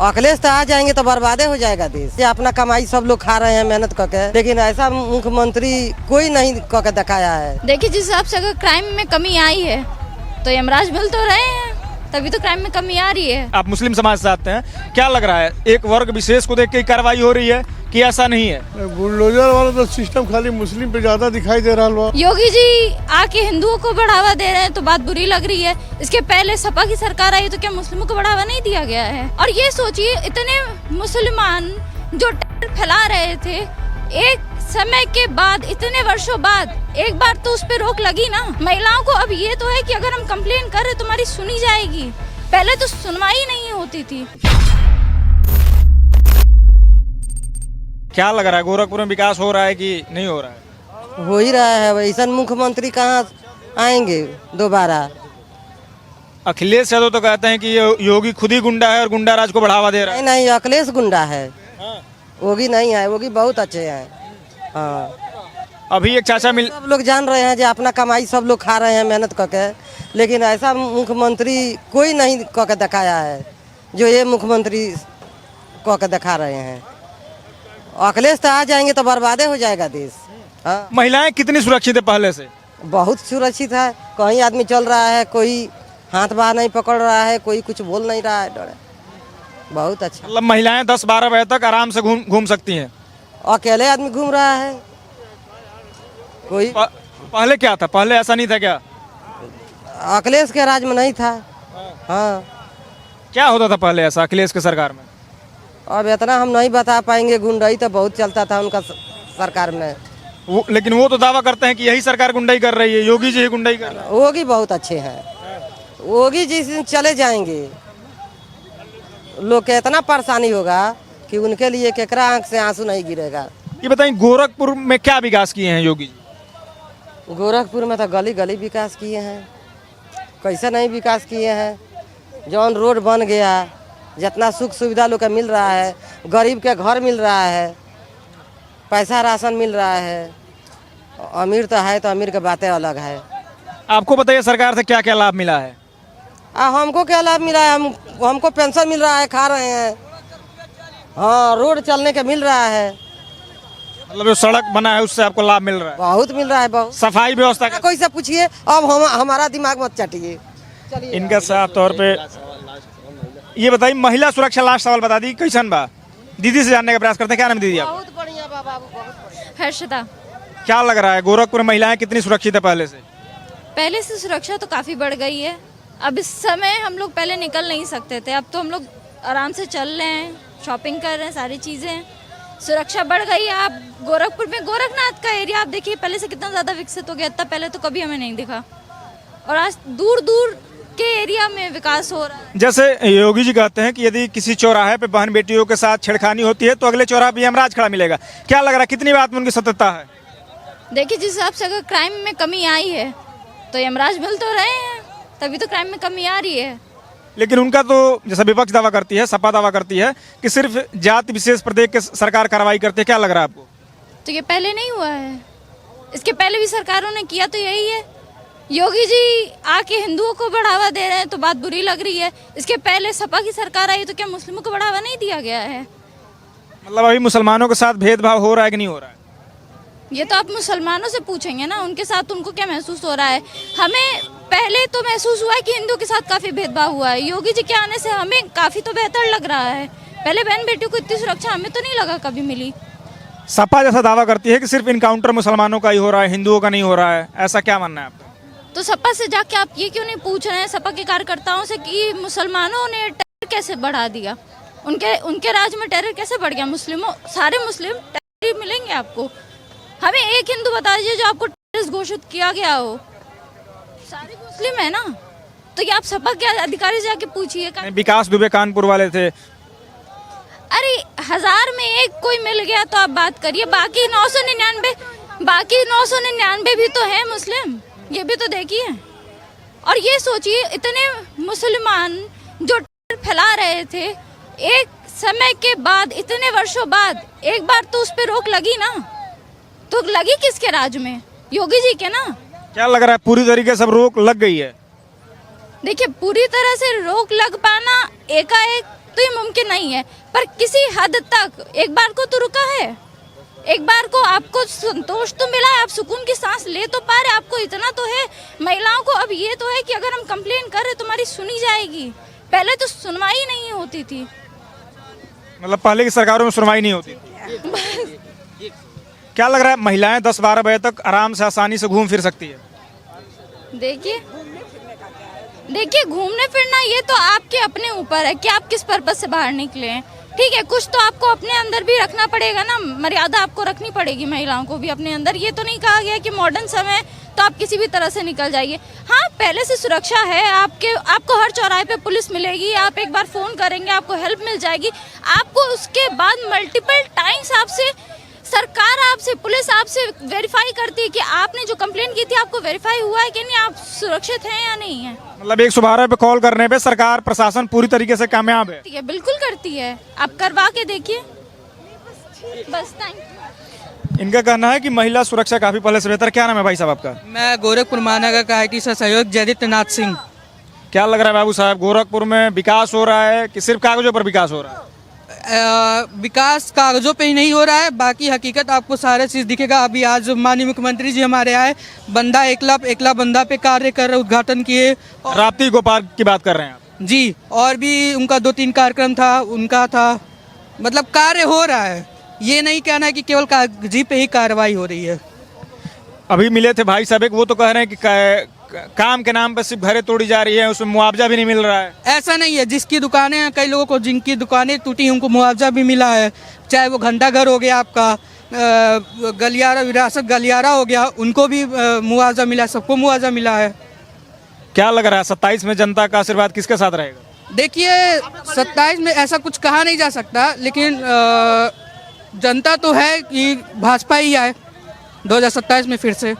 अखिलेश तो आ जाएंगे तो बर्बादे हो जाएगा देश। ये अपना कमाई सब लोग खा रहे हैं मेहनत करके, लेकिन ऐसा मुख्यमंत्री कोई नहीं करके दिखाया है। देखिए, जिस हिसाब से अगर क्राइम में कमी आई है तो यमराज मिल तो रहे हैं, तभी तो क्राइम में कमी आ रही है। आप मुस्लिम समाज से आते हैं, क्या लग रहा है एक वर्ग विशेष को देख के कार्रवाई हो रही है कि ऐसा नहीं है? बुलडोजर वाला तो सिस्टम खाली मुस्लिम पे ज्यादा दिखाई दे रहा है। योगी जी आके हिंदुओं को बढ़ावा दे रहे हैं तो बात बुरी लग रही है। इसके पहले सपा की सरकार आई तो क्या मुस्लिमों को बढ़ावा नहीं दिया गया है? और ये सोचिए, इतने मुसलमान जो टेरर फैला रहे थे, एक समय के बाद, इतने वर्षों बाद एक बार तो उस पे रोक लगी ना। महिलाओं को अब ये तो है कि अगर हम कंप्लेन कर रहे तो हमारी सुनी जाएगी, पहले तो सुनवाई नहीं होती थी। क्या लग रहा है, गोरखपुर में विकास हो रहा है कि नहीं हो रहा है? हो ही रहा है। वैसा मुख्यमंत्री कहाँ आएंगे दोबारा? अखिलेश यादव तो कहते हैं कि ये योगी खुद ही गुंडा है और गुंडा राज को बढ़ावा दे रहा है। नहीं, अखिलेश गुंडा है, योगी नहीं है। योगी बहुत अच्छे हैं। हाँ, अभी एक चाचा मिल, सब लोग जान रहे हैं जो अपना कमाई सब लोग खा रहे हैं मेहनत करके, लेकिन ऐसा मुख्यमंत्री कोई नहीं करके दिखाया है जो ये मुख्यमंत्री करके दिखा रहे हैं। अखिलेश तो आ जाएंगे तो बर्बादे हो जाएगा देश। हाँ, महिलाएं कितनी सुरक्षित है पहले से? बहुत सुरक्षित है। कहीं आदमी चल रहा है, कोई हाथ बाहर नहीं पकड़ रहा है, कोई कुछ बोल नहीं रहा है, डर। बहुत अच्छा। मतलब महिलाएं 10-12 बजे तक आराम से घूम सकती हैं। अकेले आदमी घूम रहा है कोई। पहले क्या था? पहले ऐसा नहीं था क्या? अखिलेश के राज में नहीं था। हाँ, क्या होता था पहले ऐसा अखिलेश की सरकार में? अब इतना हम नहीं बता पाएंगे। गुंडाई तो बहुत चलता था उनका सरकार में। लेकिन वो तो दावा करते हैं कि यही सरकार गुंडाई कर रही है, योगी जी ही गुंडाई कर रहे हैं। योगी बहुत अच्छे हैं। योगी जी चले जाएंगे, लोग के इतना परेशानी होगा कि उनके लिए केकरा आंख से आंसू नहीं गिरेगा। ये बताइए, गोरखपुर में क्या विकास किए हैं योगी जी? गोरखपुर में तो गली गली विकास किए हैं। कैसे नहीं विकास किए हैं? जौन रोड बन गया, जितना सुख सुविधा लोग का मिल रहा है, गरीब के घर मिल रहा है, पैसा राशन मिल रहा है। अमीर तो है, तो अमीर की बातें अलग है। आपको बताइए सरकार से क्या क्या लाभ मिला है? हमको क्या लाभ मिला है? हमको पेंशन मिल रहा है, खा रहे हैं। हाँ, रोड चलने के मिल रहा है। मतलब जो सड़क बना है उससे आपको लाभ मिल रहा है? बहुत मिल रहा है, बहुत। सफाई व्यवस्था का कोई से पूछिए, अब हमारा दिमाग मत चटिए। इनका साफ तौर पे। ये बताइए, महिला सुरक्षा, लास्ट सवाल बता दी कैसन बा? दीदी से जानने का प्रयास करते हैं। क्या नाम दीदी आप? बहुत बढ़िया बाबा, बहुत बढ़िया। हर्षदा। क्या लग रहा है, गोरखपुर में महिलाएं कितनी सुरक्षित है पहले से? पहले से सुरक्षा तो काफी बढ़ गई है। अब इस समय हम लोग पहले निकल नहीं सकते थे, अब तो हम लोग आराम से चल रहे हैं, शॉपिंग कर रहे हैं, सारी चीजें। सुरक्षा बढ़ गई है। आप गोरखपुर में गोरखनाथ का एरिया आप देखिए, पहले से कितना ज्यादा विकसित हो गया। इतना पहले तो कभी हमें नहीं दिखा, और आज दूर दूर के एरिया में विकास हो रहा है। जैसे योगी जी कहते हैं कि यदि किसी चौराहे पे बहन बेटियों के साथ छेड़खानी होती है तो अगले चौराहे पे यमराज खड़ा मिलेगा। क्या लग रहा है, कितनी बात में उनकी सत्यता है? देखिए, जिस हिसाब से अगर क्राइम में कमी आई है तो यमराज मिल तो रहे हैं, तभी तो क्राइम में कमी आ रही है। लेकिन उनका तो जैसा विपक्ष दावा करती है, सपा दावा करती है कि सिर्फ जाति विशेष पर देख के सरकार कार्रवाई करती है। क्या लग रहा है आपको? तो ये पहले नहीं हुआ है, इसके पहले भी सरकारों ने किया तो यही है। योगी जी आके हिंदुओं को बढ़ावा दे रहे हैं तो बात बुरी लग रही है। इसके पहले सपा की सरकार आई तो क्या मुस्लिमों को बढ़ावा नहीं दिया गया है? मतलब अभी मुसलमानों के साथ भेदभाव हो रहा है कि नहीं हो रहा है? ये तो आप मुसलमानों से पूछेंगे ना, उनके साथ उनको क्या महसूस हो रहा है। हमें पहले तो महसूस हुआ है कि हिंदू के साथ काफी भेदभाव हुआ है। योगी जी के आने से हमें काफी तो बेहतर लग रहा है। पहले बहन बेटियों को इतनी सुरक्षा हमें तो नहीं लगा कभी मिली। सपा जैसा दावा करती है कि सिर्फ इनकाउंटर मुसलमानों का ही हो रहा है, हिंदुओं का नहीं हो रहा है। ऐसा क्या मानना है आपका? तो सपा से जाके आप ये क्यों नहीं पूछ रहे हैं सपा के कार्यकर्ताओं से कि मुसलमानों ने टेरर कैसे बढ़ा दिया? उनके राज में टेरर कैसे बढ़ गया? मुस्लिमों, सारे मुस्लिम टेरर मिलेंगे आपको? हमें एक हिंदू बता दीजिए जो आपको टेररिस्ट घोषित किया गया हो। सारे मुस्लिम है ना, तो ये आप सपा के अधिकारी से जाके पूछिए। विकास दुबे कानपुर वाले थे। अरे 1000 में एक कोई मिल गया तो आप बात करिए, बाकी 999 भी तो है मुस्लिम, ये भी तो देखिए। और ये सोचिए, इतने मुसलमान जो टेरर फैला रहे थे, एक समय के बाद, इतने वर्षों बाद एक बार तो उस पे रोक लगी ना। तो लगी किसके राज में? योगी जी के ना। क्या लग रहा है, पूरी तरीके से रोक लग गई है? देखिए, पूरी तरह से रोक लग पाना एकाएक तो ये मुमकिन नहीं है। पर किसी हद तक एक बार को तो रुका है, एक बार को आपको संतोष तो मिला है, आप सुकून की सांस ले तो पा रहे, आपको इतना तो है। महिलाओं को अब ये तो है कि अगर हम कंप्लेन कर रहे तो हमारी सुनी जाएगी, पहले तो सुनवाई नहीं होती थी। मतलब पहले की सरकारों में सुनवाई नहीं होती थी। क्या लग रहा है महिलाएं 10-12 बजे तक आराम से आसानी से घूम फिर सकती है? देखिए घूमने फिरना ये तो आपके अपने ऊपर है कि आप किस पर्पज से बाहर निकले हैं। ठीक है, कुछ तो आपको अपने अंदर भी रखना पड़ेगा ना, मर्यादा आपको रखनी पड़ेगी महिलाओं को भी अपने अंदर। ये तो नहीं कहा गया कि मॉडर्न समय तो आप किसी भी तरह से निकल जाइए। हाँ, पहले से सुरक्षा है, आपको हर चौराहे पे पुलिस मिलेगी, आप एक बार फोन करेंगे आपको हेल्प मिल जाएगी। आपको उसके बाद मल्टीपल टाइम्स आपसे सरकार, आपसे पुलिस आपसे वेरीफाई करती है कि आपने जो कंप्लेंट की थी आपको वेरीफाई हुआ है कि नहीं, आप सुरक्षित हैं या नहीं है। मतलब 112 पे कॉल करने पे सरकार प्रशासन पूरी तरीके से कामयाब है? ठीक है, बिल्कुल करती है, आप करवा के देखिए बस। Thank you. इनका कहना है कि महिला सुरक्षा काफी पहले से बेहतर। क्या नाम है भाई साहब आपका? मैं गोरखपुर महानगर का IT से सहयोग जयदीप्त नाथ सिंह। क्या लग रहा है बाबू साहब, गोरखपुर में विकास हो रहा है कि सिर्फ कागजों पर विकास हो रहा है? विकास कागजों पे ही नहीं हो रहा है, बाकी हकीकत आपको सारा चीज़ दिखेगा। अभी आज माननीय मुख्यमंत्री जी हमारे आए, बंदा एकला बंदा पे कार्य कर रहे, उद्घाटन किए। राप्ती गोपाल की बात कर रहे हैं आप? जी, और भी उनका 2-3 कार्यक्रम था, उनका था, मतलब कार्य हो रहा है। ये नहीं कहना है कि केवल कागजी पे ही कार्रवाई हो रही है। अभी मिले थे भाई साहब, एक वो तो कह रहे हैं कि काम के नाम पर सिर्फ घरें तोड़ी जा रही है, उसमें मुआवजा भी नहीं मिल रहा है। ऐसा नहीं है, जिसकी दुकानें हैं, कई लोगों को जिनकी दुकानें टूटी उनको मुआवजा भी मिला है। चाहे वो घंटा घर हो गया, आपका गलियारा, विरासत गलियारा हो गया, उनको भी मुआवजा मिला, सबको मुआवजा मिला है। क्या लग रहा है 27 में जनता का आशीर्वाद किसके साथ रहेगा? देखिए 27 में ऐसा कुछ कहा नहीं जा सकता, लेकिन जनता तो है कि भाजपा ही आए 2027 में फिर से।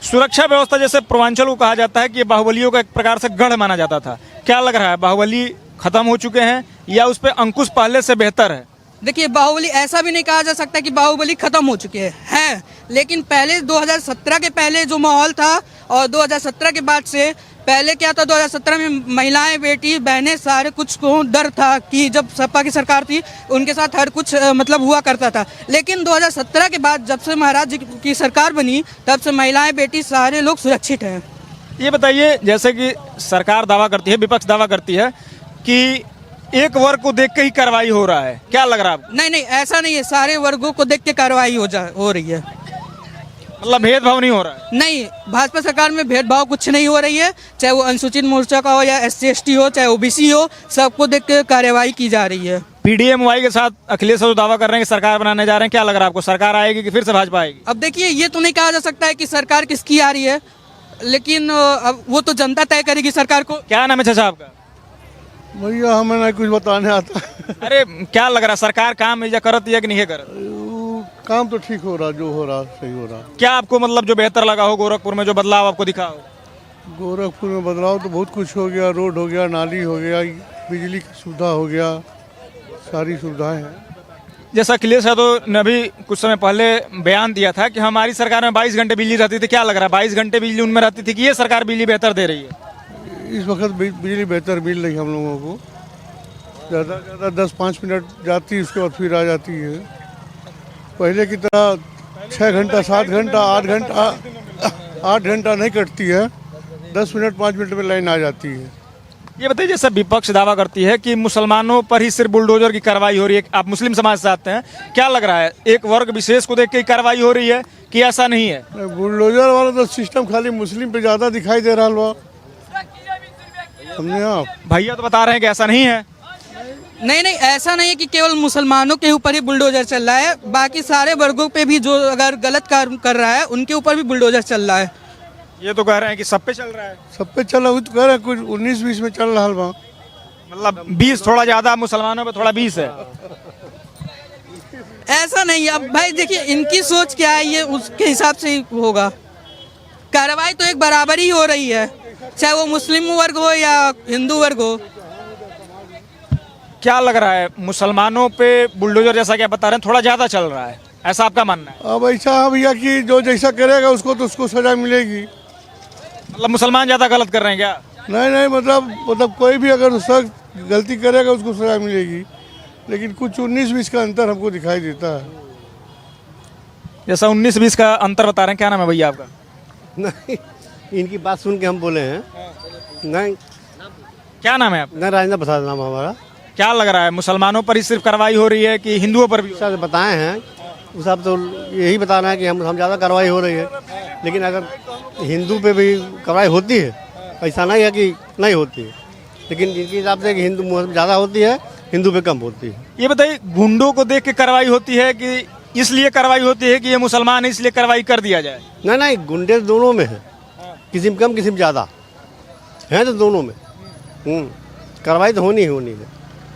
सुरक्षा व्यवस्था जैसे पूर्वांचल को कहा जाता है कि ये बाहुबलियों का एक प्रकार से गढ़ माना जाता था, क्या लग रहा है बाहुबली खत्म हो चुके हैं या उस पर अंकुश पहले से बेहतर है? देखिए बाहुबली, ऐसा भी नहीं कहा जा सकता कि बाहुबली खत्म हो चुके हैं, लेकिन पहले 2017 के पहले जो माहौल था और 2017 के बाद से, पहले क्या था 2017 में महिलाएं, बेटी, बहनें, सारे कुछ को डर था कि जब सपा की सरकार थी उनके साथ हर कुछ मतलब हुआ करता था। लेकिन 2017 के बाद जब से महाराज जी की सरकार बनी तब से महिलाएं, बेटी, सारे लोग सुरक्षित हैं। ये बताइए, जैसे कि सरकार दावा करती है, विपक्ष दावा करती है कि एक वर्ग को देख के ही कार्रवाई हो रहा है, क्या लग रहा है आपको? नहीं, ऐसा नहीं है, सारे वर्गों को देख के कार्रवाई हो रही है। मतलब भेदभाव नहीं हो रहा है? नहीं, भाजपा सरकार में भेदभाव कुछ नहीं हो रही है, चाहे वो अनुसूचित मोर्चा का हो या SC/ST हो, चाहे OBC हो, सबको देख के कार्रवाई की जा रही है। PDMY के साथ अखिलेश जो दावा कर रहे हैं कि सरकार बनाने जा रहे हैं, क्या लग रहा है आपको, सरकार आएगी कि फिर से भाजपा आएगी? अब देखिए, ये तो नहीं कहा जा सकता है कि सरकार किसकी आ रही है, लेकिन अब वो तो जनता तय करेगी सरकार को। क्या नाम है चाचा आपका? भैया हमें नहीं कुछ बताने आता। अरे क्या लग रहा है, सरकार काम या करत या कि नहीं करत? काम तो ठीक हो रहा, जो हो रहा सही हो रहा। क्या आपको मतलब जो बेहतर लगा हो गोरखपुर में, जो बदलाव आपको दिखा हो? गोरखपुर में बदलाव तो बहुत कुछ हो गया, रोड हो गया, नाली हो गया, बिजली की सुविधा हो गया, सारी सुविधाएं हैं। जैसा अखिलेश यादव ने अभी कुछ समय पहले बयान दिया था कि हमारी सरकार में 22 घंटे बिजली रहती थी, क्या लग रहा है 22 घंटे बिजली उनमें रहती थी कि ये सरकार बिजली बेहतर दे रही है? इस वक्त बिजली बेहतर मिल रही है हम लोगों को, ज़्यादा से ज़्यादा 10-5 मिनट जाती है, उसके बाद फिर आ जाती है। पहले की तरह 6 घंटा, 7 घंटा, 8 घंटा नहीं कटती है, 10 मिनट 5 मिनट में लाइन आ जाती है। ये बताइए, जैसा विपक्ष दावा करती है कि मुसलमानों पर ही सिर्फ बुलडोजर की कार्रवाई हो रही है, आप मुस्लिम समाज से आते हैं, क्या लग रहा है एक वर्ग विशेष को देख के ही कार्रवाई हो रही है कि ऐसा नहीं है? बुलडोजर वाला तो सिस्टम खाली मुस्लिम पे ज़्यादा दिखाई दे रहा है, समझे आप? भैया तो बता रहे हैं कि ऐसा नहीं है। नहीं, ऐसा नहीं है कि केवल मुसलमानों के ऊपर ही बुलडोजर चल रहा है, बाकी सारे वर्गों पे भी जो अगर गलत काम कर रहा है उनके ऊपर भी बुलडोजर चल रहा है। ये तो कह रहे हैं कि सब पे चल रहा है। सब पे चल रहा है, तो कह रहे हैं कुछ 19-20 में चल रहा है, मतलब 20 थोड़ा ज्यादा, मुसलमानों पे थोड़ा 20 है। ऐसा नहीं है। अब भाई देखिए, इनकी सोच क्या है, ये उसके हिसाब से ही होगा। कार्रवाई तो एक बराबर ही हो रही है, चाहे वो मुस्लिम वर्ग हो या हिंदू वर्ग हो। क्या लग रहा है मुसलमानों पे बुलडोजर जैसा क्या बता रहे हैं थोड़ा ज्यादा चल रहा है, ऐसा आपका मानना है? अब ऐसा है भैया कि जो जैसा करेगा उसको तो उसको सजा मिलेगी। मतलब मुसलमान ज्यादा गलत कर रहे हैं क्या? नहीं, मतलब कोई भी अगर शख्स गलती करेगा उसको सजा मिलेगी, लेकिन कुछ 19-20 का अंतर हमको दिखाई देता है। जैसा 19-20 का अंतर बता रहे हैं, क्या नाम है भैया आपका? नहीं, इनकी बात सुन के हम बोले हैं। नहीं, क्या नाम है आपका? नहीं, राजेंद्र प्रसाद नाम है हमारा। क्या लग रहा है, मुसलमानों पर ही सिर्फ कार्रवाई हो रही है कि हिंदुओं पर भी? सर बताए हैं, उस हिसाब तो यही बता रहे हैं कि हम ज़्यादा कार्रवाई हो रही है, लेकिन अगर हिंदू पे भी कार्रवाई होती है, ऐसा नहीं है कि नहीं होती है, लेकिन इनके हिसाब से कि हिंदू मुस्लिम ज़्यादा होती है, हिंदू पे कम होती है। ये बताइए, गुंडों को देख के कार्रवाई होती है कि इसलिए कार्रवाई होती है कि ये मुसलमान है इसलिए कार्रवाई कर दिया जाए? नहीं नहीं, गुंडे दोनों में है, किसी में कम किसी में ज़्यादा है, तो दोनों में कार्रवाई तो होनी ही होनी है।